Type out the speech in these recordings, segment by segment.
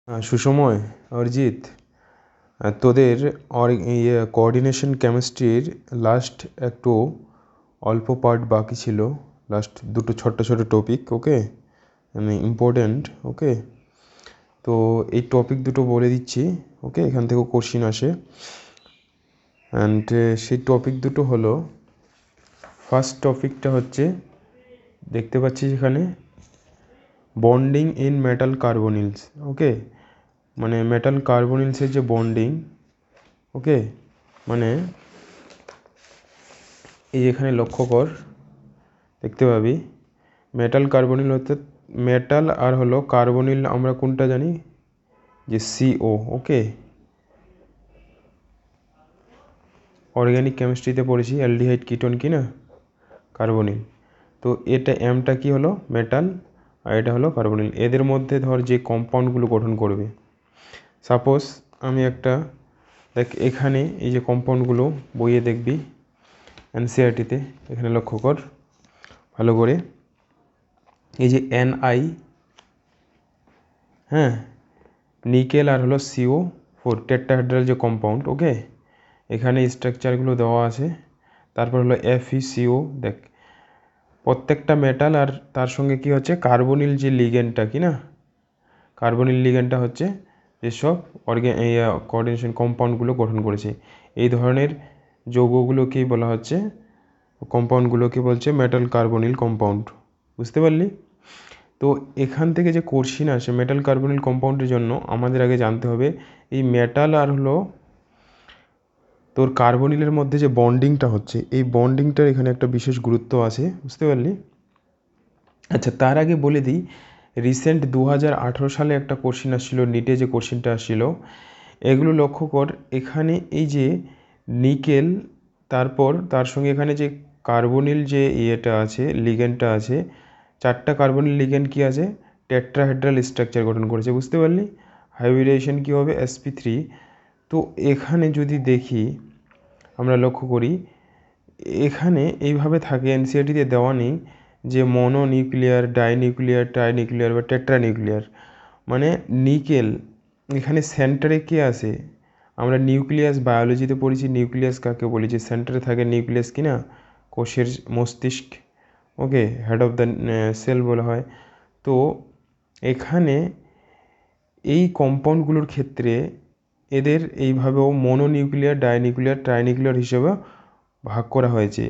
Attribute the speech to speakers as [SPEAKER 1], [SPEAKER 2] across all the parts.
[SPEAKER 1] সুসময়, অরিজিৎ, তোদের কোঅর্ডিনেশন কেমিস্ট্রির লাস্ট একটু অল্প পার্ট বাকি ছিল, লাস্ট দুটো ছোট্ট ছোট টপিক, ওকে, মানে ইম্পর্ট্যান্ট, ওকে। তো এই টপিক দুটো বলে দিচ্ছি, ওকে, এখান থেকেও কোশ্চিন আসে। অ্যান্ড সেই টপিক দুটো হলো, ফার্স্ট টপিকটা হচ্ছে, দেখতে পাচ্ছিস এখানে, বন্ডিং ইন মেটাল কার্বনিলস, ওকে, মানে মেটাল কার্বনিলসের যে বন্ডিং, ওকে, মানে এই এখানে লক্ষ্য কর, দেখতে পাবি মেটাল কার্বনিল অর্থাৎ মেটাল আর হলো কার্বনিল, আমরা কোনটা জানি যে CO, ওকে, অর্গ্যানিক কেমিস্ট্রিতে পড়েছি, অ্যালডিহাইড কিটোন কি না, কার্বনিল। তো এটা এমটা কি হলো মেটাল আর এটা হলো কার্বনিল, এদের মধ্যে ধর যে কম্পাউন্ডগুলো গঠন করবে, সাপোজ আমি একটা, দেখ এখানে এই যে কম্পাউন্ডগুলো বইয়ে দেখবি NCERT-তে, এখানে লক্ষ্য কর ভালো করে, এই যে Ni, হ্যাঁ, নিকেল আর হলো CO4 টেট্রাহেড্রাল যে কম্পাউন্ড, ওকে, এখানে স্ট্রাকচারগুলো দেওয়া আছে। তারপর হলো FeCO, দেখ প্রত্যেকটা মেটাল আর তার সঙ্গে কি হচ্ছে কার্বনিল যে লিগেন্ডটা কি না, কার্বনিল লিগেন্ডটা হচ্ছে যেসব কোঅর্ডিনেশন কম্পাউন্ডগুলো গঠন করেছে, এই ধরনের যৌগগুলোকেই বলা হচ্ছে, কম্পাউন্ডগুলোকে বলছে মেটাল কার্বনিল কম্পাউন্ড, বুঝতে পারলি? তো এখান থেকে যে কোশ্চিন আসে মেটাল কার্বনিল কম্পাউন্ডের জন্য আমাদের আগে জানতে হবে এই মেটাল আর হলো তোর কার্বনিলের মধ্যে যে বন্ডিংটা হচ্ছে, এই বন্ডিংটার এখানে একটা বিশেষ গুরুত্ব আছে, বুঝতে পারলি? আচ্ছা, তার আগে বলে দিই, রিসেন্ট 2018 সালে একটা কোশ্চিন আসছিল, নিটে যে কোশ্চিনটা আসছিল, এগুলো লক্ষ্য কর, এখানে এই যে নিকেল, তারপর তার সঙ্গে এখানে যে কার্বনিল যে ইয়েটা আছে, লিগেন্ডটা আছে, চারটা কার্বনিল লিগেন্ড কি আছে, টেট্রাহেড্রাল স্ট্রাকচার গঠন করেছে, বুঝতে পারলি? হাইব্রিডেশন কি হবে, sp3। তো এখানে যদি দেখি, আমরা লক্ষ্য করি, এখানে এইভাবে থাকে, NCERT-তে দেওয়া নেই যে মনোনিউক্লিয়ার, ডাইনিউক্লিয়ার, ট্রাইনিউক্লিয়ার বা টেট্রানিউক্লিয়ার, মানে নিকেল এখানে সেন্টারে কে আছে, আমরা নিউক্লিয়াস বায়োলজিতে পড়েছি, নিউক্লিয়াস কাকে বলি, যে সেন্টারে থাকে নিউক্লিয়াস কি না, কোষের মস্তিষ্ক, ওকে, হেড অফ দ্য সেল বলা হয়। তো এখানে এই কম্পাউন্ডগুলোর ক্ষেত্রে এদের এইভাবেও মনোনিউক্লিয়ার, ডাইনিউক্লিয়ার, ট্রাইনিউক্লিয়ার হিসেবে ভাগ করা হয়েছে।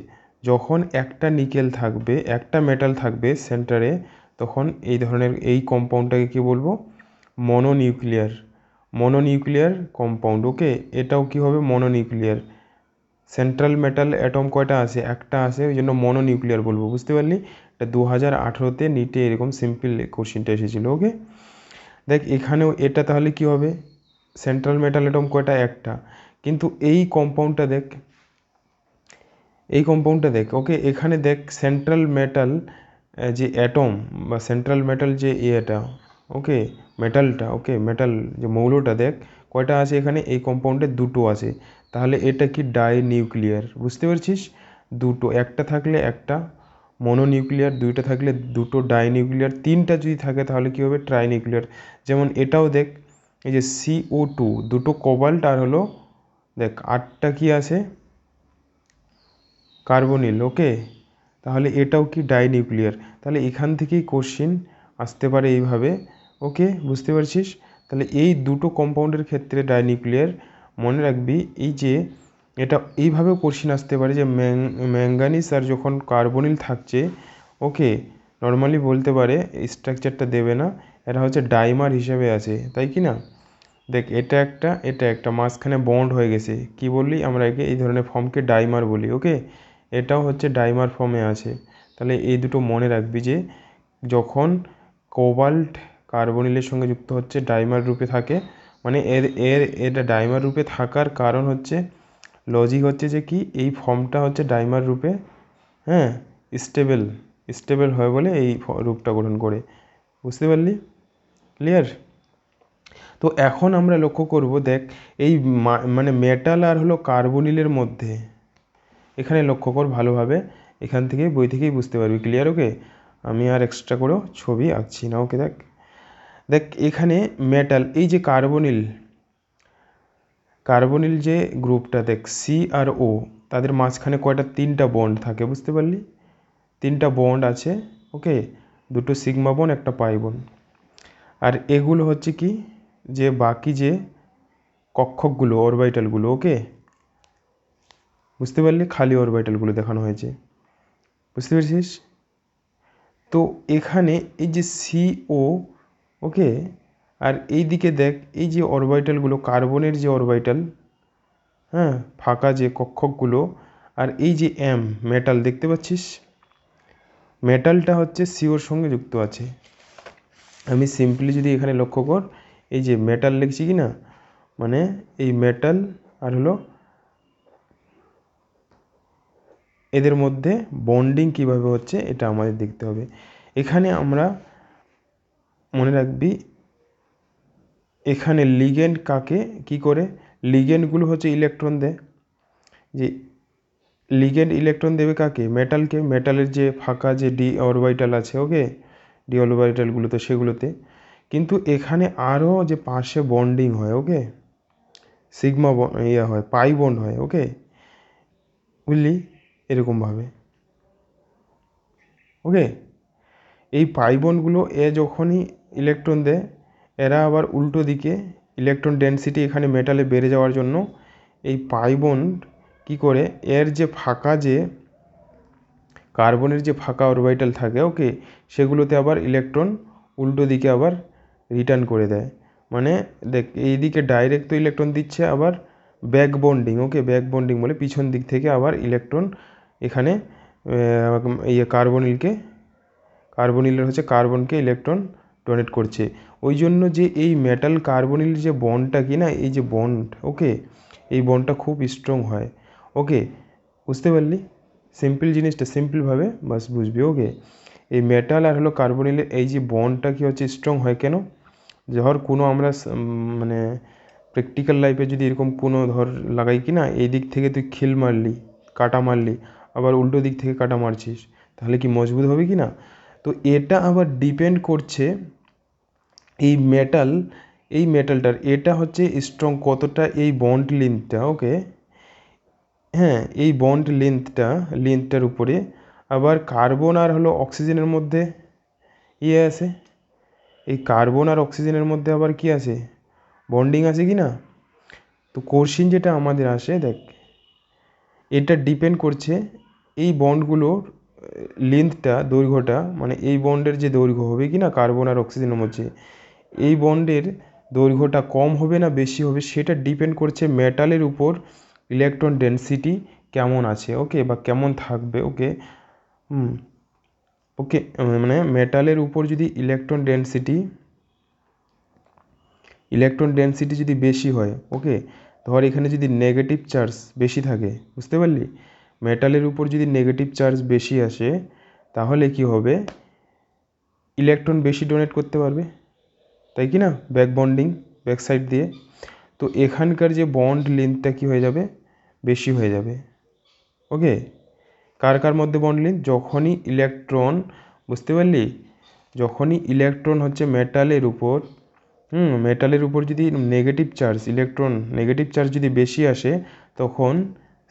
[SPEAKER 1] যখন একটা নিকেল থাকবে, একটা মেটাল থাকবে সেন্টারে, তখন এই ধরনের এই কম্পাউন্ডটাকে কী বলবো, মনোনিউক্লিয়ার, মনোনিউক্লিয়ার কম্পাউন্ড, ওকে, এটাও কী হবে, মনোনিউক্লিয়ার। সেন্ট্রাল মেটাল অ্যাটম কয়টা আছে, একটা আছে, ওই জন্য মনোনিউক্লিয়ার বলবো, বুঝতে পারলি? এটা 2018-তে নিটে এরকম সিম্পল কোশ্চিনটা এসেছিলো, ওকে। দেখ এখানেও এটা তাহলে কি হবে, সেন্ট্রাল মেটাল অ্যাটম কয়টা, একটা, কিন্তু এই কম্পাউন্ডটা দেখ, এই কম্পাউন্ডটা দেখ, ওকে, এখানে দেখ সেন্ট্রাল মেটাল যে অ্যাটম বা সেন্ট্রাল মেটাল যে ইয়েটা, ওকে, মেটালটা, ওকে, মেটাল যে মৌলটা দেখ কয়টা আছে এখানে, এই কম্পাউন্ডে দুটো আছে, তাহলে এটা কি ডাই নিউক্লিয়ার, বুঝতে পারছিস? দুটো, একটা থাকলে একটা মনোনিউক্লিয়ার, দুইটা থাকলে দুটো ডাই নিউক্লিয়ার, তিনটা যদি থাকে তাহলে কী হবে, ট্রাই নিউক্লিয়ার। যেমন এটাও দেখ, এই যে CO2, দুটো কোবাল্ট আর হলো দেখ আটটা কি আছে, কার্বনিল, ওকে, তাহলে এটাও কি ডাই নিউক্লিয়ার, তাহলে এখান থেকেই কোশ্চিন আসতে পারে এইভাবে, ওকে, বুঝতে পারছিস? তাহলে এই দুটো কম্পাউন্ডের ক্ষেত্রে ডাই নিউক্লিয়ার, মনে রাখবি এই যে এটা এইভাবেও কোশ্চিন আসতে পারে যে ম্যাঙ্গানিজ আর যখন কার্বনিল থাকছে, ওকে, নর্মালি বলতে পারে স্ট্রাকচারটা দেবে না, এটা হচ্ছে ডাইমার হিসেবে আছে, তাই কি না? দেখ এটা একটা, এটা একটা, মাঝখানে বন্ড হয়ে গেছে, কি বললি, আমরা একে এই ধরনের ফর্মকে ডাইমার বলি, ওকে, এটাও হচ্ছে ডাইমার ফর্মে আছে। তাহলে এই দুটো মনে রাখবি যে যখন কোবাল্ট কার্বনিলের সঙ্গে যুক্ত হচ্ছে ডাইমার রূপে থাকে, মানে এটা ডাইমার রূপে থাকার কারণ হচ্ছে, লজিক হচ্ছে যে কি, এই ফর্মটা হচ্ছে ডাইমার রূপে, হ্যাঁ, স্টেবল, স্টেবল হয় বলে এই রূপটা গঠন করে, বুঝতে পারলি? ক্লিয়ার? তো এখন আমরা লক্ষ্য করব, দেখ এই মানে মেটাল আর হলো কার্বনিলের মধ্যে, এখানে লক্ষ্য কর ভালোভাবে, এখান থেকে বই থেকেই বুঝতে পারবি, ক্লিয়ার? ওকে, আমি আর এক্সট্রা করেও ছবি আঁকছি না, ওকে। দেখ দেখ এখানে মেটাল, এই যে কার্বনিল যে গ্রুপটা, দেখ সি আর ও, তাদের মাঝখানে কয়টা, 3টা বন্ড থাকে, বুঝতে পারলি? 3টা বন্ড আছে, ওকে, 2টো সিগমা বন্ড, একটা পাই বন্ড। আর এগুলো হচ্ছে কি, যে বাকি যে কক্ষকগুলো, অরবিটালগুলো, ওকে, বুঝতে পারলি? খালি অরবিটালগুলো দেখানো হয়েছে, বুঝতে পেরেছিস? তো এখানে এই যে সিও, ওকে, আর এই দিকে দেখ এই যে অরবিটালগুলো, কার্বনের যে অরবিটাল, হ্যাঁ, ফাঁকা যে কক্ষকগুলো, আর এই যে এম মেটাল দেখতে পাচ্ছিস, মেটালটা হচ্ছে সিওর সঙ্গে যুক্ত আছে। আমি সিম্পলি যদি এখানে লক্ষ্য কর, এই যে মেটাল লিখছি কি না, মানে এই মেটাল আর হলো এদের মধ্যে বন্ডিং কিভাবে হচ্ছে এটা আমাদের দেখতে হবে। এখানে আমরা মনে রাখবি, এখানে লিগেন্ড কাকে কি করে, লিগেন্ডগুলো হচ্ছে ইলেকট্রন দেয়, যে লিগেন্ড ইলেকট্রন দেবে কাকে, মেটালকে, মেটালের যে ফাঁকা যে ডি অরবিটাল আছে, ওকে, ডি অরবিটালগুলোতে, সেগুলোতে। কিন্তু এখানে আরও যে পাশে বন্ডিং হয়, ওকে, সিগমা ইয়ে হয়, পাই বন্ড হয়, ওকে, বুঝলি, এরকমভাবে, ওকে। এই পাই বন্ডগুলো যখনই ইলেকট্রন দেয়, এরা আবার উল্টো দিকে ইলেকট্রন ডেনসিটি এখানে মেটালে বেড়ে যাওয়ার জন্য এই পাই বন্ড কী করে, এর যে ফাঁকা যে কার্বনের যে ফাঁকা অরবিটাল থাকে, ওকে, সেগুলোতে আবার ইলেকট্রন উল্টো দিকে আবার রিটার্ন করে দেয়। মানে দেখ এই দিকে ডাইরেক্ট তো ইলেকট্রন দিচ্ছে, আবার ব্যাক বন্ডিং, ওকে, ব্যাক বন্ডিং বলে পিছন দিক থেকে আবার ইলেকট্রন এখানে কার্বনিলের হচ্ছে কার্বনকে ইলেকট্রন ডোনেট করছে। ওই জন্য যে এই মেটাল কার্বনিল যে বন্ডটা কি না, এই যে বন্ড, ওকে, এই বন্ডটা খুব স্ট্রং হয়, ওকে, বুঝতে পারলি? সিম্পল জিনিসটা সিম্পলভাবে বাস বুঝবি, ওকে। এই মেটাল আর হলো কার্বনিলের এই যে বন্ডটা কি হচ্ছে স্ট্রং হয় কেন, ধর কোনো আমরা মানে প্র্যাকটিক্যাল লাইফে যদি এরকম কোনো ধর লাগাই কি না, এই দিক থেকে তুই খিল মারলি, কাটা মারলি, আবার উল্টো দিক থেকে কাটা মারছিস, তাহলে কি মজবুত হবে কি না? তো এটা আবার ডিপেন্ড করছে এই মেটালটার, এটা হচ্ছে স্ট্রং কতটা, এই বন্ড লেন্থটা, ওকে, হ্যাঁ, এই বন্ড লেন্থটার উপরে আবার কার্বন আর হলো অক্সিজেনের মধ্যে আছে, এই কার্বন আর অক্সিজেনের মধ্যে আবার কি আছে, বন্ডিং আছে কি না? তো কোশ্চেন যেটা আমাদের আসে, দেখ এটা ডিপেন্ড করছে এই বন্ডগুলোর লেন্থটা, দৈর্ঘ্যটা, মানে এই বন্ডের যে দৈর্ঘ্য হবে কি না কার্বন আর অক্সিজেনের মধ্যে, এই বন্ডের দৈর্ঘ্যটা কম হবে না বেশি হবে, সেটা ডিপেন্ড করছে মেটালের উপর ইলেকট্রন ডেনসিটি কেমন আছে, ওকে, বা কেমন থাকবে, ওকে, ওকে, মানে মেটালের উপর যদি ইলেকট্রন ডেনসিটি যদি বেশি হয়, ওকে, ধর এখানে যদি নেগেটিভ চার্জ বেশি থাকে, বুঝতে পারলি, মেটালের উপর যদি নেগেটিভ চার্জ বেশি আসে, তাহলে কি হবে, ইলেকট্রন বেশি ডোনেট করতে পারবে, তাই কি না, ব্যাক বন্ডিং, ব্যাক সাইড দিয়ে। তো এখানকার যে বন্ড লেন্থটা কী হয়ে যাবে, বেশি হয়ে যাবে, ওকে। কার কার মধ্যে বন্ড লেন্থ, যখনই ইলেকট্রন, বুঝতে পারলি, যখনই ইলেকট্রন হচ্ছে মেটালের উপর যদি নেগেটিভ চার্জ যদি বেশি আসে, তখন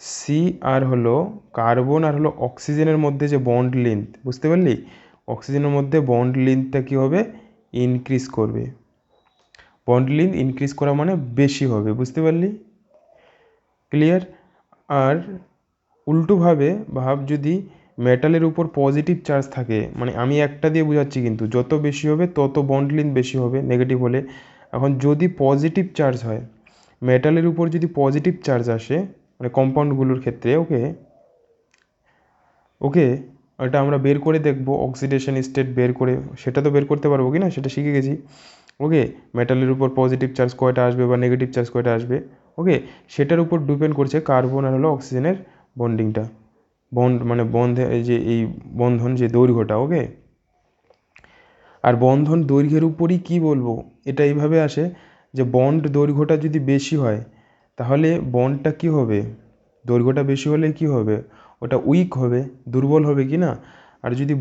[SPEAKER 1] সি আর হলো কার্বন আর হলো অক্সিজেনের মধ্যে যে বন্ড লেন্থ, বুঝতে পারলি, অক্সিজেনের মধ্যে বন্ড লেন্থটা কী হবে, ইনক্রিজ করবে, বন্ড লেন্থ ইনক্রিজ করা মানে বেশি হবে, বুঝতে পারলি, ক্লিয়ার? আর উল্টোভাবে ভাব, যদি মেটালের উপর পজিটিভ চার্জ থাকে, মানে আমি একটা দিয়ে বোঝাচ্ছি, কিন্তু যত বেশি হবে তত বন্ড লেন্থ বেশি হবে নেগেটিভ হলে। এখন যদি পজিটিভ চার্জ হয়, মেটালের উপর যদি পজিটিভ চার্জ আসে, মানে কম্পাউন্ডগুলোর ক্ষেত্রে, ওকে, ওকে, ওটা আমরা বের করে দেখব, অক্সিডেশন স্টেট বের করে, সেটা তো বের করতে পারবো কি না, সেটা শিখে গেছি, ওকে। মেটালের উপর পজিটিভ চার্জ কয়টা আসবে বা নেগেটিভ চার্জ কয়টা আসবে, ওকে, সেটার উপর ডিপেন্ড করছে কার্বন আর হলো অক্সিজেনের বন্ডিংটা, মানে এই বন্ধন যে দৈর্ঘ্যটা, ওকে। আর বন্ধন দৈর্ঘ্যের উপরই কি বলবো, এটা এইভাবে আসে যে বন্ড দৈর্ঘ্যটা যদি বেশি হয়, তাহলে বন্ডটা কি হবে, দৈর্ঘ্যটা বেশি হলে কি হবে, ওটা উইক হবে, দুর্বল হবে কি না। আর যদি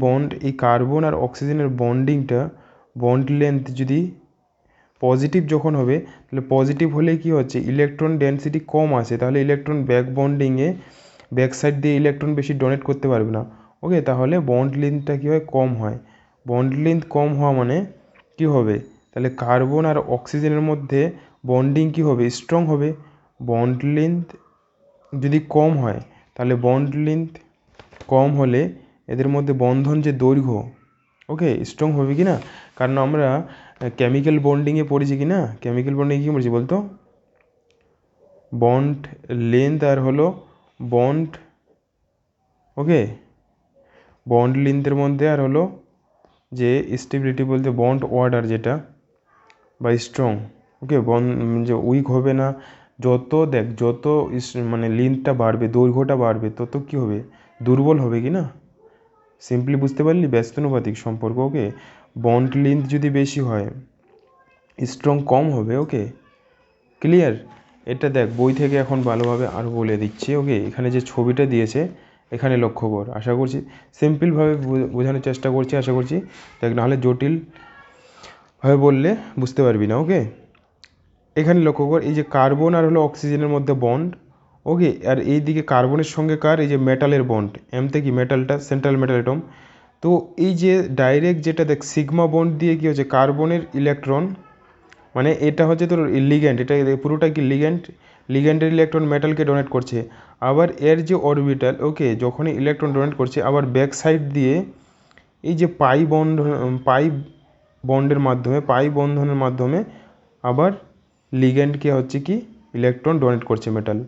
[SPEAKER 1] এই কার্বন আর অক্সিজেনের বন্ড লেন্থ যদি পজিটিভ যখন হবে তাহলে পজিটিভ হলে কি হচ্ছে ইলেকট্রন ডেনসিটি কম আসে, তাহলে ইলেকট্রন ব্যাক বন্ডিংয়ে ব্যাক সাইড দিয়ে ইলেকট্রন বেশি ডোনেট করতে পারবে না। ওকে, তাহলে বন্ড লেন্থটা কী হয়, কম হয়। বন্ড লেন্থ কম হওয়া মানে কি হবে, তাহলে কার্বন আর অক্সিজেনের মধ্যে বন্ডিং কি হবে, স্ট্রং হবে। বন্ড লেন্থ যদি কম হয় তাহলে বন্ড লেন্থ কম হলে এদের মধ্যে বন্ধন যে দৈর্ঘ্য ওকে স্ট্রং হবে কি না, কারণ আমরা কেমিক্যাল বন্ডিংয়ে পড়েছি কি না, কেমিক্যাল বন্ডিংয়ে কী পড়েছি বলতো, বন্ড লেন্থ আর হলো বন্ড ওকে বন্ড লেন্থের মধ্যে আর হলো যে স্টেবিলিটি বলতে বন্ড অর্ডার যেটা বা স্ট্রং ওকে বন্ড যে উইক হবে না, যত মানে লেন্থটা বাড়বে দৈর্ঘ্যটা বাড়বে তত কী হবে, দুর্বল হবে কি না। সিম্পলি বুঝতে পারলি ব্যস্তানুপাতিক সম্পর্ক। ওকে, বন্ড লেন্থ যদি বেশি হয় স্ট্রং কম হবে। ওকে ক্লিয়ার, এটা দেখ বই থেকে এখন ভালোভাবে আরও বলে দিচ্ছি। ওকে, এখানে যে ছবিটা দিয়েছে এখানে লক্ষ্য কর, আশা করছি সিম্পলভাবে বোঝানোর চেষ্টা করছি, আশা করছি দেখ, নাহলে জটিলভাবে বললে বুঝতে পারবি না। ওকে, এখানে লক্ষ্য কর, এই যে কার্বন আর হলো অক্সিজেনের মধ্যে বন্ড। ওকে, আর এই দিকে কার্বনের সঙ্গে কার, এই যে মেটালের বন্ড, এমতে কি মেটালটা সেন্ট্রাল মেটাল অ্যাটম। তো এই যে ডাইরেক্ট যেটা দেখ সিগমা বন্ড দিয়ে কী হচ্ছে, কার্বনের ইলেকট্রন মানে এটা হচ্ছে তোর লিগ্যান্ড, এটা পুরোটা কি লিগ্যান্ডের ইলেকট্রন মেটালকে ডোনেট করছে। আবার এর যে অরবিটাল ওকে যখনই ইলেকট্রন ডোনেট করছে আবার ব্যাক সাইড দিয়ে এই যে পাই বন্ধনের মাধ্যমে আবার লিগ্যান্ডকে হচ্ছে কি ইলেকট্রন ডোনেট করছে মেটাল।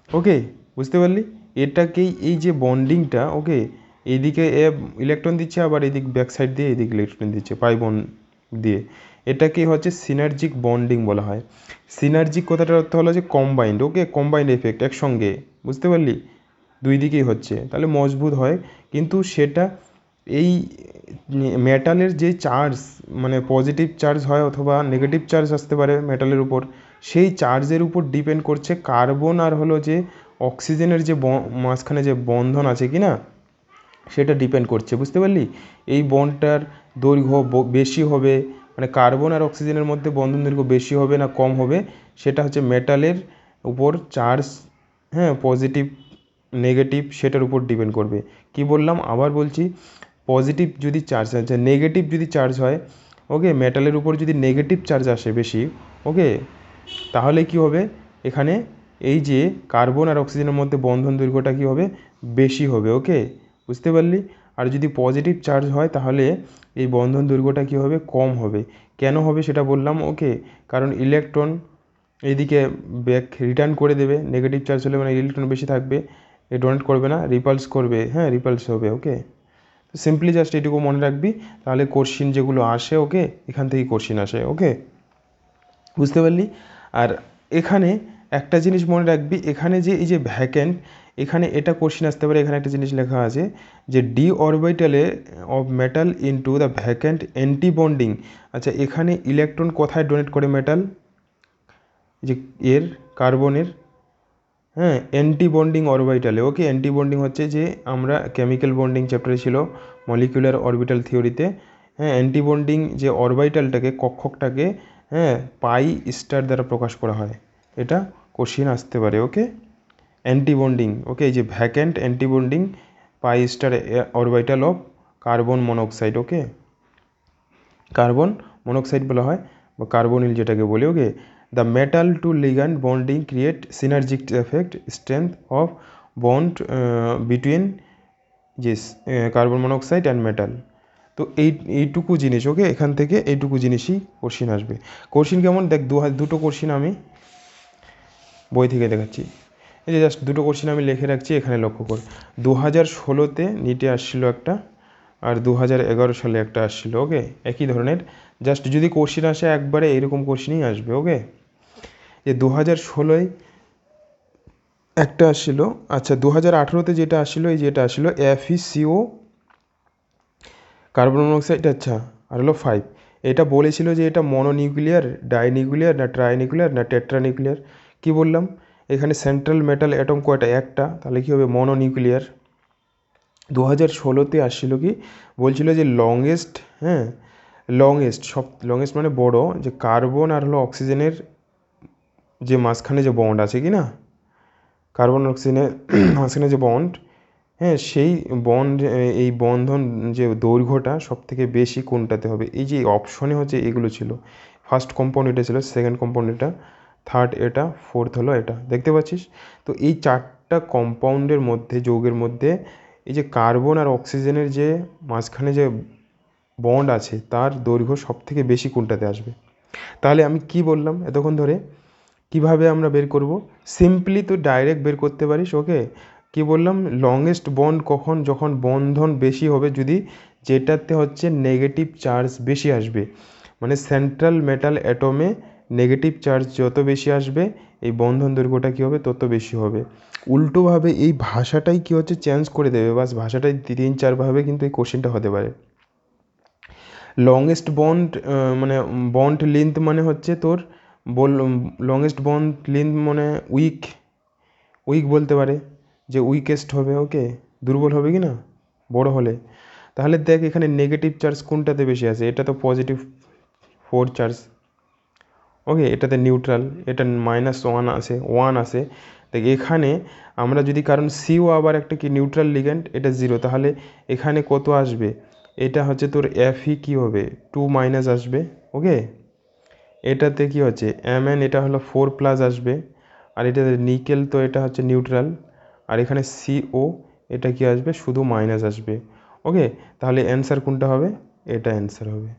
[SPEAKER 1] ওকে বুঝতে পারলি, এটাকেই এই যে বন্ডিংটা ওকে এইদিকে ইলেকট্রন দিচ্ছে আবার এদিক ব্যাক সাইড দিয়ে এদিকে ইলেকট্রন দিচ্ছে পাই বন্ড দিয়ে, এটাকে হচ্ছে সিনার্জিক বন্ডিং বলা হয়। সিনার্জিক কথাটার অর্থ হলো যে কম্বাইন্ড। ওকে, কম্বাইন্ড এফেক্ট একসঙ্গে, বুঝতে পারলি দুই দিকেই হচ্ছে, তাহলে মজবুত হয়। কিন্তু সেটা এই মেটালের যে চার্জ মানে পজিটিভ চার্জ হয় অথবা নেগেটিভ চার্জ আসতে পারে মেটালের উপর, সেই চার্জের উপর ডিপেন্ড করছে কার্বন আর হলো যে অক্সিজেনের যে মাঝখানে যে বন্ধন আছে কি না সেটা ডিপেন্ড করছে, বুঝতে পারলি। এই বন্ডটার দৈর্ঘ্য বেশি হবে মানে কার্বন আর অক্সিজেনের মধ্যে বন্ধন দৈর্ঘ্য বেশি হবে না কম হবে, সেটা হচ্ছে মেটালের উপর চার্জ, হ্যাঁ পজিটিভ নেগেটিভ সেটার উপর ডিপেন্ড করবে। কি বললাম আবার বলছি, পজিটিভ যদি চার্জ আছে নেগেটিভ যদি চার্জ হয় ওকে মেটালের উপর যদি নেগেটিভ চার্জ আসে বেশি ওকে তাহলে কি হবে, এখানে এই যে কার্বন আর অক্সিজেনের মধ্যে বন্ধন দৈর্ঘ্যটা কী হবে, বেশি হবে। ওকে বুঝতে পারলি, আর যদি পজিটিভ চার্জ হয় তাহলে এই বন্ধন দৈর্ঘ্যটা কী হবে, কম হবে। কেন হবে সেটা বললাম। ওকে, কারণ ইলেকট্রন এইদিকে ব্যাক রিটার্ন করে দেবে, নেগেটিভ চার্জ হলে মানে ইলেকট্রন বেশি থাকবে, এ ডোনেট করবে না, রিপালস করবে, হ্যাঁ রিপালস হবে। ওকে, তো সিম্পলি জাস্ট এটুকু মনে রাখবি, তাহলে কোশ্চিন যেগুলো আসে ওকে এখান থেকেই কোশ্চিন আসে। ওকে বুঝতে পারলি, আর এখানে একটা জিনিস মনে রাখবি, এখানে যে এই যে ভ্যাকেন্ট এখানে এটা কোশ্চিন আসতে পারে, এখানে একটা জিনিস লেখা আছে যে ডি অরবিটালে of metal into the vacant anti bonding. আচ্ছা, এখানে ইলেকট্রন কোথায় ডোনেট করে মেটাল, যে এর কার্বনের, হ্যাঁ অ্যান্টি বন্ডিং অরবিটালে। ওকে, অ্যান্টি বন্ডিং হচ্ছে যে আমরা কেমিক্যাল বন্ডিং চ্যাপ্টারে ছিল মলিকুলার অরবিটাল থিওরিতে, হ্যাঁ অ্যান্টি বন্ডিং যে অরবিটালটাকে কক্ষকটাকে হ্যাঁ পাই স্টার দ্বারা প্রকাশ করা হয়, এটা কোশ্চিন আসতে পারে। ওকে, অ্যান্টি বন্ডিং ওকে এই যে vacant anti bonding pi star orbital of carbon monoxide. Okay, carbon monoxide বলা হয় বা কার্বনিল যেটাকে বলি। Okay, the metal to ligand bonding create synergic effect strength of bond between যে কার্বন মনোক্সাইড অ্যান্ড মেটাল। তো এইটুকু জিনিস ওকে এখান থেকে এইটুকু জিনিসই কোশ্চিন আসবে। কোশ্চিন কেমন দেখ, দুটো কোশ্চিন আমি বই থেকে দেখাচ্ছি, এই যে জাস্ট দুটো কোশ্চিন আমি লিখে রাখছি, এখানে লক্ষ্য কর। 2016-তে নিটে আসছিল একটা, আর 2011 সালে একটা আসছিল। ওকে, একই ধরনের, জাস্ট যদি কোশ্চিন আসে একবারে এরকম কোশ্চিনই আসবে। ওকে, যে 2016-য় একটা আসছিল, আচ্ছা 2018-তে যেটা আসছিল এই যেটা আসছিল FeCO কার্বন মনোক্সাইড, আচ্ছা আর হলো 5, এটা বলেছিল যে এটা মনোনিউক্লিয়ার, ডাইনিউক্লিয়ার না ট্রাইনিউক্লিয়ার না টেট্রানিউক্লিয়ার। কি বললাম, এখানে সেন্ট্রাল মেটাল অ্যাটম কয়টা, একটা, তাহলে কী হবে মনোনিউক্লিয়ার। 2016-তে আসছিল কি বলছিল যে লংগেস্ট, হ্যাঁ লংয়েস্ট মানে বড়, যে কার্বন আর হলো অক্সিজেনের যে মাঝখানে যে বন্ড আছে কি না, কার্বন অক্সিজেনের মাঝখানে যে বন্ড, হ্যাঁ সেই বন্ড, এই বন্ধন যে দৈর্ঘ্যটা সব থেকে বেশি কোনটাতে হবে। এই যে অপশনে হচ্ছে এগুলো ছিল, ফার্স্ট কম্পাউন্ড এটা ছিল, সেকেন্ড কম্পাউন্ড এটা, থার্ড এটা, ফোর্থ হলো এটা, দেখতে পাচ্ছিস। তো এই চারটা কম্পাউন্ডের মধ্যে, যৌগের মধ্যে এই যে কার্বন আর অক্সিজেনের যে মাঝখানে যে বন্ড আছে তার দৈর্ঘ্য সব থেকে বেশি কোনটাতে আসবে। তাহলে আমি কি বললাম এতক্ষণ ধরে, কিভাবে আমরা বের করব, সিম্পলি তো ডাইরেক্ট বের করতে পারিস। ওকে, কি বললাম, লংগেস্ট বন্ড কখন, যখন বন্ধন বেশি হবে, যদি যেটাতে হচ্ছে নেগেটিভ চার্জ বেশি আসবে, মানে সেন্ট্রাল মেটাল অ্যাটমে নেগেটিভ চার্জ যত বেশি আসবে এই বন্ধন দৈর্ঘ্যটা কী হবে, তত বেশি হবে। উল্টোভাবে এই ভাষাটাই কী হচ্ছে, চেঞ্জ করে দেবে, বাস ভাষাটাই 3-4ভাবে কিন্তু এই কোশ্চেনটা হতে পারে। লংগেস্ট বন্ড মানে বন্ড লেন্থ মানে হচ্ছে তোর লংগেস্ট বন্ড লেন্থ মানে উইক বলতে পারে, যে উইকেস্ট হবে। ওকে, দুর্বল হবে কি না বড় হলে। তাহলে দেখ এখানে নেগেটিভ চার্জ কোনটাতে বেশি আছে, এটা তো +4 চার্জ। ওকে, এটাতে নিউট্রাল, এটা -1 আছে। দেখ এখানে আমরা যদি, কারণ সিও আবার একটা কি নিউট্রাল লিগ্যান্ড, এটা 0, তাহলে এখানে কত আসবে, এটা হচ্ছে তোর Fe কী হবে, 2- আসবে। ওকে, এটাতে কি হচ্ছে Mn, এটা হলো 4+ আসবে, আর এটাতে নিকেল, তো এটা হচ্ছে নিউট্রাল, আর এখানে CO, এটা কি আসবে, শুধু মাইনাস আসবে। ওকে, তাহলে অ্যান্সার কোনটা হবে, এটা অ্যান্সার হবে।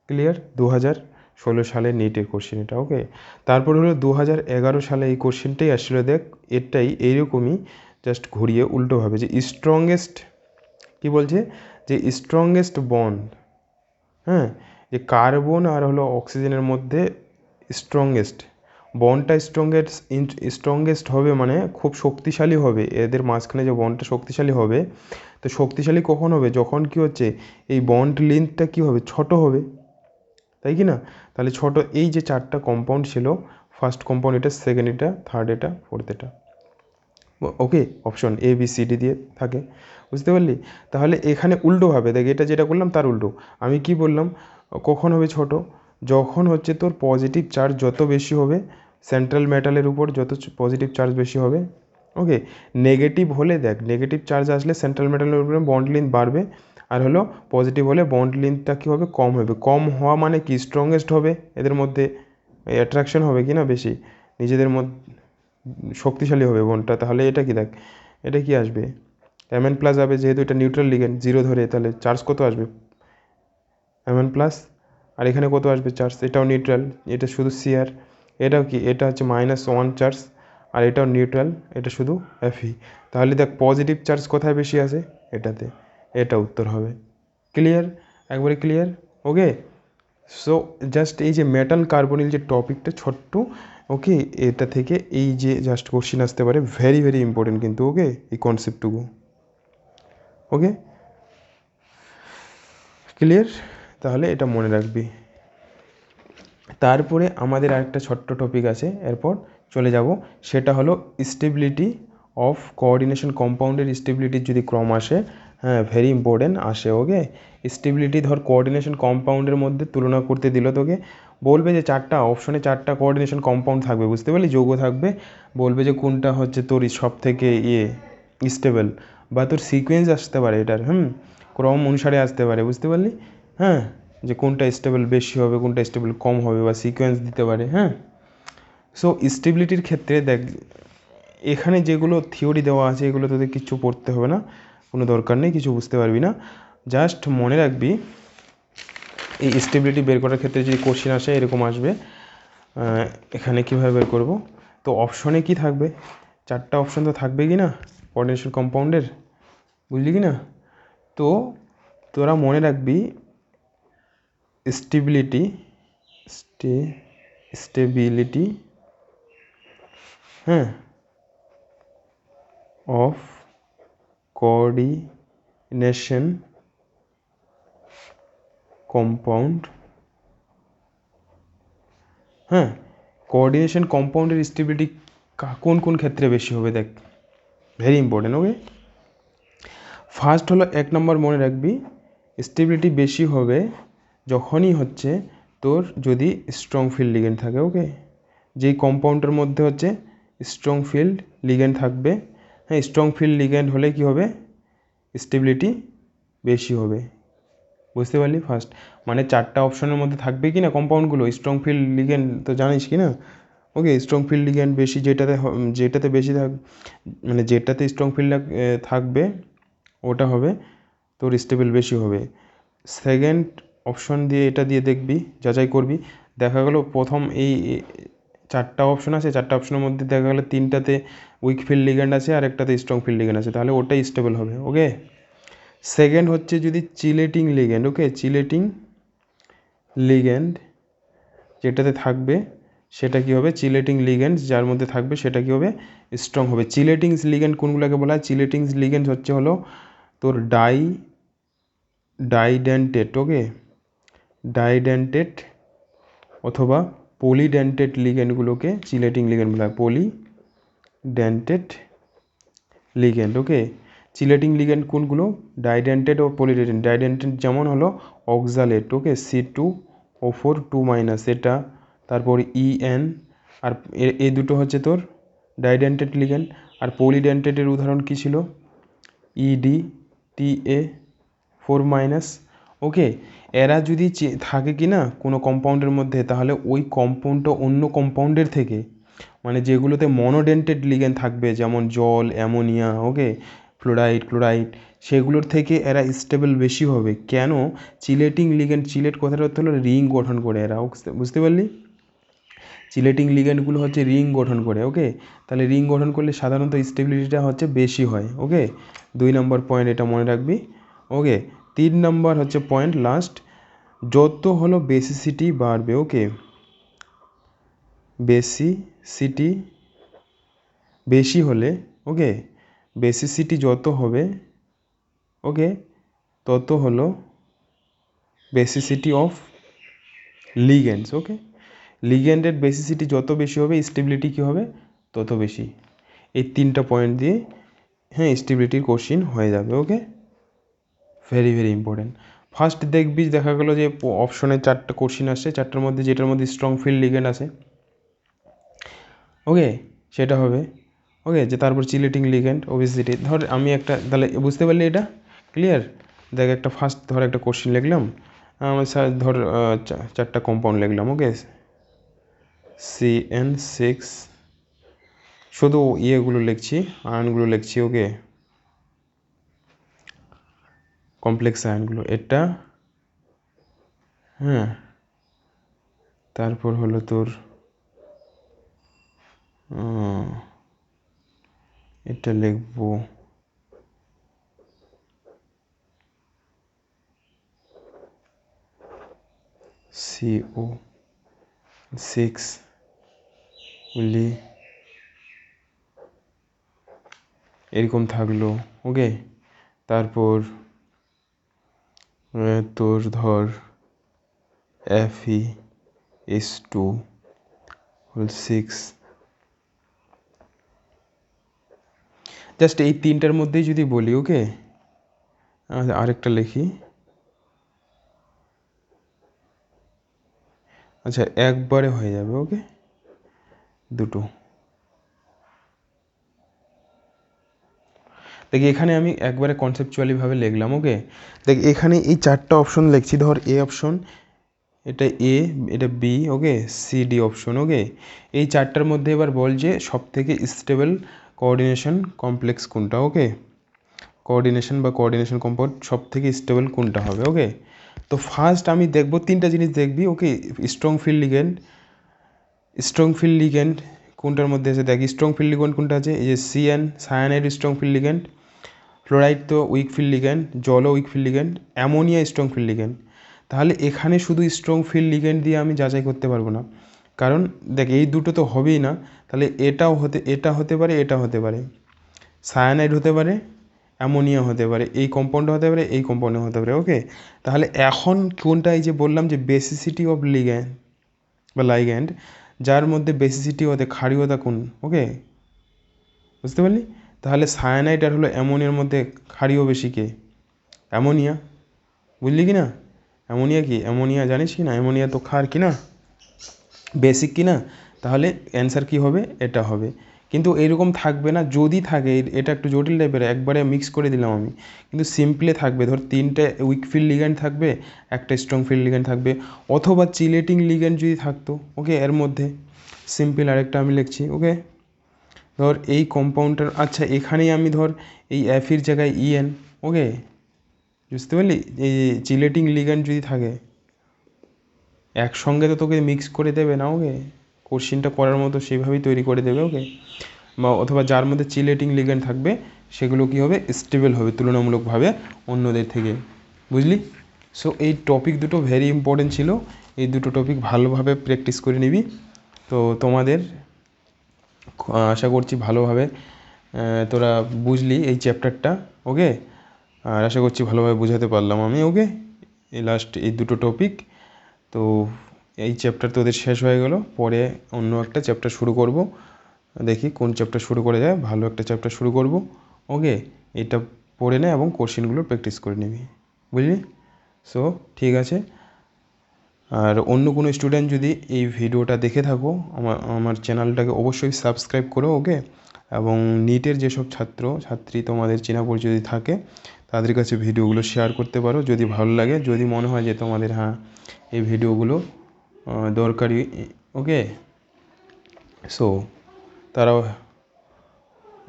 [SPEAKER 1] ক্লিয়ার 2016 সালে নিটের কোশ্চেন এটা। ওকে, তারপর হলো 2011 সালে এই কোশ্চেনটাই আসলে দেখ, এটাই এইরকমই, জাস্ট ঘুরিয়ে উল্টোভাবে, যে স্ট্রংগেস্ট কি বলছে, যে স্ট্রংগেস্ট বন্ড, হ্যাঁ, যে কার্বন আর হলো অক্সিজেনের মধ্যে স্ট্রংগেস্ট বন্ডটা স্ট্রংগেস্ট হবে, মানে খুব শক্তিশালী হবে, এদের মাঝখানে যে বন্ডটা শক্তিশালী হবে। তো শক্তিশালী কখন হবে, যখন কি হচ্ছে এই বন্ড লেন্থটা কি হবে, ছোট হবে, তাই কি না। তাহলে ছোট, এই যে চারটা কম্পাউন্ড ছিল, ফার্স্ট কম্পাউন্ড এটা, সেকেন্ড এটা, থার্ড এটা, ফোর্থ এটা। ওকে, অপশন ABCD দিয়ে থাকে, বুঝতে পারলি। তাহলে এখানে উল্টোভাবে দেখ, এটা যেটা করলাম তার উল্টো, আমি কি বললাম, কখন হবে ছোট, যখন হচ্ছে তোর পজিটিভ চার্জ যত বেশি হবে, সেন্ট্রাল মেটালের উপর যত পজিটিভ চার্জ বেশি হবে। ওকে, নেগেটিভ হলে দেখ, নেগেটিভ চার্জ আসলে সেন্ট্রাল মেটালের উপরে বন্ড লেন্থ বাড়বে, আর হলো পজিটিভ হলে বন্ড লেন্থটা কী হবে, কম হবে। কম হওয়া মানে কি, স্ট্রংগেস্ট হবে, এদের মধ্যে অ্যাট্রাকশন হবে কি না বেশি, নিজেদের মধ্যে শক্তিশালী হবে বন্ডটা। তাহলে এটা কি দেখ, এটা কি আসবে, Mn+ হবে, যেহেতু এটা নিউট্রাল লিগ্যান্ড 0 ধরে, তাহলে চার্জ কত আসবে, Mn+, আর এখানে কত আসবে চার্জ, এটাও নিউট্রাল, এটা শুধু Cr, এটাও কি, এটা হচ্ছে -1 চার্জ, আর এটাও নিউট্রাল, এটা শুধু Fe। তাহলে দেখ পজিটিভ চার্জ কোথায় বেশি আছে, এটাতে, এটা উত্তর হবে। ক্লিয়ার, একবারে ক্লিয়ার। ওকে, সো জাস্ট এই যে মেটাল কার্বনিল যে টপিকটা ছোট্ট, ওকে, এটা থেকে এই যে জাস্ট কোশ্চিন আসতে পারে, ভেরি ভেরি ইম্পর্টেন্ট কিন্তু। ওকে, এই কনসেপ্টটুকু। ওকে, ক্লিয়ার, তাহলে এটা মনে রাখবি। তারপরে আমাদের আরেকটা ছোট্ট টপিক আছে, এরপর চলে যাব, সেটা হলো স্টেবিলিটি অফ কোঅর্ডিনেশন কম্পাউন্ডের স্টেবিলিটির যদি ক্রম আসে, হ্যাঁ ভেরি ইম্পর্টেন্ট আসে। ওকে, স্টেবিলিটি ধর কোঅর্ডিনেশন কম্পাউন্ডের মধ্যে তুলনা করতে দিল তোকে, বলবে যে চারটা অপশনে চারটা কোঅর্ডিনেশন কম্পাউন্ড থাকবে, বুঝতে পারলি, যৌগ থাকবে, বলবে যে কোনটা হচ্ছে তোর সব থেকে স্টেবল, বা তোর সিকোয়েন্স আসতে পারে এটার, ক্রম অনুসারে আসতে পারে, বুঝতে পারলি। হ্যাঁ, যে কোনটা স্টেবল বেশি হবে, কোনটা স্টেবল কম হবে, বা সিকোয়েন্স দিতে পারে। হ্যাঁ, সো স্টেবিলিটির ক্ষেত্রে দেখ, এখানে যেগুলো থিওরি দেওয়া আছে এগুলো তোদের কিছু পড়তে হবে না, কোনো দরকার নেই, কিছু বুঝতে পারবি না। জাস্ট মনে রাখবি, এই স্টেবিলিটি বের করার ক্ষেত্রে যদি কোশ্চেন আসে এরকম আসবে, এখানে কীভাবে বের করব, তো অপশনে কি থাকবে, চারটা অপশন তো থাকবে কি না কোঅর্ডিনেশন কম্পাউন্ডের, বুঝলি কি না। তো তোরা মনে রাখবি, স্টেবিলিটি হ্যাঁ অফ কোঅর্ডিনেশন কম্পাউন্ড, হ্যাঁ কোঅর্ডিনেশন কম্পাউন্ডের স্টেবিলিটি কোন কোন ক্ষেত্রে বেশি হবে, দেখ ভেরি ইম্পর্টেন্ট। ওকে, ফার্স্ট হলো 1 নম্বর মনে রাখবি, স্টেবিলিটি বেশি হবে যখনই হচ্ছে তোর যদি স্ট্রং ফিল্ড লিগেন্ড থাকে, ওকে। যেই কম্পাউন্ডের মধ্যে হচ্ছে স্ট্রং ফিল্ড লিগেন্ড থাকবে, হ্যাঁ, স্ট্রং ফিল্ড লিগেন্ড হলে কি হবে, স্টেবিলিটি বেশি হবে। বুঝতে পারলি? ফার্স্ট মানে 4টা অপশনের মধ্যে থাকবে কি না কম্পাউন্ডগুলো, স্ট্রং ফিল্ড লিগেন্ড তো জানিস কি না, ওকে। স্ট্রং ফিল্ড লিগেন্ড বেশি যেটাতে বেশি মানে যেটাতে স্ট্রং ফিল্ড থাকবে ওটা হবে তোর স্টেবল বেশি হবে। সেকেন্ড অপশন দিয়ে এটা দিয়ে দেখবি, যাচাই করবি, দেখা গেল প্রথম এই 4টা অপশন আছে, 4টা অপশনের মধ্যে দেখা গেলো 3টাতে উইক ফিল্ড লিগেন্ড আছে আর একটাতে স্ট্রং ফিল্ড লিগেন্ড আছে, তাহলে ওটাই স্টেবল হবে, ওকে। সেকেন্ড হচ্ছে যদি চিলেটিং লিগেন্ড, ওকে, চিলেটিং লিগেন্ড যেটাতে থাকবে সেটা কি হবে, চিলেটিং লিগেন্ড যার মধ্যে থাকবে সেটা কি হবে, স্ট্রং হবে। চিলেটিং লিগেন্ড কোনগুলোকে বলা হয়, চিলেটিং লিগেন্ড হচ্ছে হলো তোর ডাইডেন্টেট, ওকে, ডাইডেন্টেট অথবা পলিডেন্টেট লিগেন্ডগুলোকে চিলেটিং লিগেন্ড বলা হয়, পলিডেন্টেট লিগেন্ড, ওকে। চিলেটিং লিগেন্ড কোনগুলো, ডাইডেন্টেড ও পলিডেন্টেড। ডাইডেন্টেড যেমন হলো অক্সালেট, ওকে, C2O4 2- এটা, তারপর EN, আর এই দুটো হচ্ছে তোর ডাইডেন্টেড লিগেন্ড। আর পলিডেন্টেডের উদাহরণ কী ছিল, EDTA4-, ওকে। এরা যদি থাকে কি না কোনো কম্পাউন্ডের মধ্যে, তাহলে ওই কম্পাউন্ডটা অন্য কম্পাউন্ডের থেকে, মানে যেগুলোতে মনোডেন্টেড লিগেন্ড থাকবে যেমন জল, অ্যামোনিয়া, ওকে, ফ্লোরাইড, ক্লোরাইড, সেগুলোর থেকে এরা স্টেবল বেশি হবে। কেন, চিলেটিং লিগেন্ড, চিলেট কথাটা হলো রিং গঠন করে এরা, বুঝতে পারলি? চিলেটিং লিগেন্ডগুলো হচ্ছে রিং গঠন করে, ওকে। তাহলে রিং গঠন করলে সাধারণত স্টেবিলিটিটা হচ্ছে বেশি হয়, ওকে। 2 নম্বর পয়েন্ট এটা মনে রাখবি, ওকে। 3 নম্বর হচ্ছে পয়েন্ট লাস্ট, যত হলো বেসিসিটি বাড়বে, ওকে, বেসিসিটি বেশি হলে, ওকে, বেসিসিটি যত হবে, ওকে, তত হলো বেসিসিটি অফ লিগেন্ডস, ওকে। লিগেন্ডের বেসিসিটি যত বেশি হবে স্টেবিলিটি কী হবে তত বেশি। এই 3টা পয়েন্ট দিয়ে, হ্যাঁ, স্টেবিলিটির কোশ্চিন হয়ে যাবে, okay. Very very important. First দেখবি দেখা গেলো যে অপশনে 4টা কোশ্চিন আসছে, 4টার মধ্যে যেটার মধ্যে স্ট্রং ফিল্ড লিগেন্ড আছে, ওকে, সেটা হবে, ওকে। যে তারপর চিলেটিং লিগেন্ড, ওবেসিটি, ধর আমি একটা, তাহলে বুঝতে পারলি এটা ক্লিয়ার? দেখ একটা ফার্স্ট ধর একটা কোশ্চিন লিখলাম, আমার স্যার ধর 4টা কম্পাউন্ড লিখলাম, ওকে, CN6, শুধু ইয়েগুলো লিখছি, আয়নগুলো লিখছি, ওকে, কমপ্লেক্স আয়নগুলো, এটা, হ্যাঁ, তারপর হলো তোর এটা লিখবো CO6 বলি, এরকম থাকলো, ওকে। তারপর তোর ধর FeS2 জাস্ট এই 3টার মধ্যেই যদি বলি, ওকে। আরেকটা লিখি, আচ্ছা, একবারে হয়ে যাবে, ওকে, দুটো। দেখি এখানে আমি একবারে কনসেপচুয়ালিভাবে লিখলাম, ওকে। দেখ এখানে এই 4টা অপশন লিখছি, ধর এ অপশন, এটা এ, এটা বি, ওকে, CD অপশন, ওকে। এই 4টার মধ্যে এবার বল যে সবথেকে স্টেবল কোঅর্ডিনেশন কমপ্লেক্স কোনটা, ওকে। কোঅর্ডিনেশন কম্পাউন্ড সবথেকে স্টেবল কোনটা হবে, ওকে। তো ফার্স্ট আমি দেখব 3টা জিনিস দেখবি, ওকে। স্ট্রং ফিল্ড লিগেন্ড কোনটার মধ্যে আছে, দেখ স্ট্রং ফিল্ড লিগেন্ড কোনটা আছে, এই যে CN, cyanide strong field ligand, fluoride তো উইক ফিল্ড লিগেন্ড, জলও week field ligand, ammonia strong field ligand. তাহলে এখানে শুধু স্ট্রং ফিল্ড লিগেন্ড দিয়ে আমি যাচাই করতে পারবো না, কারণ দেখ এই দুটো তো হবেই না, তাহলে এটা হতে পারে, এটা হতে পারে, সায়ানাইড হতে পারে, অ্যামোনিয়া হতে পারে, এই কম্পাউন্ড হতে পারে, এই কম্পাউন্ড হতে পারে, ওকে। তাহলে এখন কোনটা, এই যে বললাম যে বেসিসিটি অফ লিগ্যান্ড বা লাইগ্যান্ড, যার মধ্যে বেসিসিটি হতে ক্ষারীয়তা কোন, ওকে, বুঝতে পারলি? তাহলে সায়ানাইড আর হলো অ্যামোনিয়ার মধ্যে ক্ষারীয় বেশি কে, অ্যামোনিয়া, বুঝলি কি না? অ্যামোনিয়া কি, অ্যামোনিয়া জানিস কি না? অ্যামোনিয়া তো ক্ষার কি না, বেসিক কি না? তাহলে অ্যান্সার কী হবে? এটা হবে। কিন্তু এরকম থাকবে না, যদি থাকে এটা একটু জটিল টাইপের, একবারে মিক্স করে দিলাম আমি, কিন্তু সিম্পলে থাকবে ধর 3টে উইক ফিল্ড লিগ্যান্ড থাকবে, একটা স্ট্রং ফিল্ড লিগ্যান্ড থাকবে, অথবা চিলেটিং লিগ্যান্ড যদি থাকতো, ওকে, এর মধ্যে সিম্পল আরেকটা আমি লিখছি, ওকে। ধর এই কম্পাউন্ডটার, আচ্ছা এখানেই আমি ধর এই এফির জায়গায় ইএন, ওকে, বুঝতে পারলি? এই চিলেটিং লিগ্যান্ড যদি থাকে একসঙ্গে তো তোকে মিক্স করে দেবে না, ওকে, কোশ্চিনটা করার মতো সেইভাবেই তৈরি করে দেবে, ওকে। বা অথবা যার মধ্যে চিলেটিং লিগ্যান্ড থাকবে সেগুলো কী হবে? স্টেবল হবে তুলনামূলকভাবে অন্যদের থেকে, বুঝলি? সো এই টপিক দুটো ভেরি ইম্পর্টেন্ট ছিল, এই দুটো টপিক ভালোভাবে প্র্যাকটিস করে নিবি। তো তোমাদের আশা করছি ভালোভাবে তোরা বুঝলি এই চ্যাপ্টারটা, ওকে। আর আশা করছি ভালোভাবে বোঝাতে পারলাম আমি, ওকে। এই লাস্ট এই দুটো টপিক, তো এই চ্যাপ্টার তোদের শেষ হয়ে গেল, পরে অন্য একটা চ্যাপ্টার শুরু করব, দেখি কোন চ্যাপ্টার শুরু করা যায়, ভালো একটা চ্যাপ্টার শুরু করব, ওকে। এটা পড়ে নে এবং কোশ্চেনগুলো প্র্যাকটিস করে নিবি, বুঝলি? সো ঠিক আছে। আর অন্য কোনো স্টুডেন্ট যদি এই ভিডিওটা দেখে থাকো, আমার চ্যানেলটাকে অবশ্যই সাবস্ক্রাইব করো, ওকে। এবং নিটের যেসব ছাত্র ছাত্রী তোমাদের চেনা পরিচয় যদি থাকে তাদের কাছে ভিডিওগুলো শেয়ার করতে পারো যদি ভালো লাগে, যদি মনে হয় যে তোমাদের হ্যাঁ এই ভিডিওগুলো দরকারি, ওকে। সো তারাও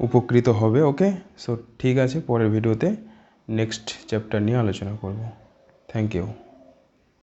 [SPEAKER 1] উপকৃত হবে, ওকে। সো ঠিক আছে, পরের ভিডিওতে নেক্সট চ্যাপ্টার নিয়ে আলোচনা করব। Thank you.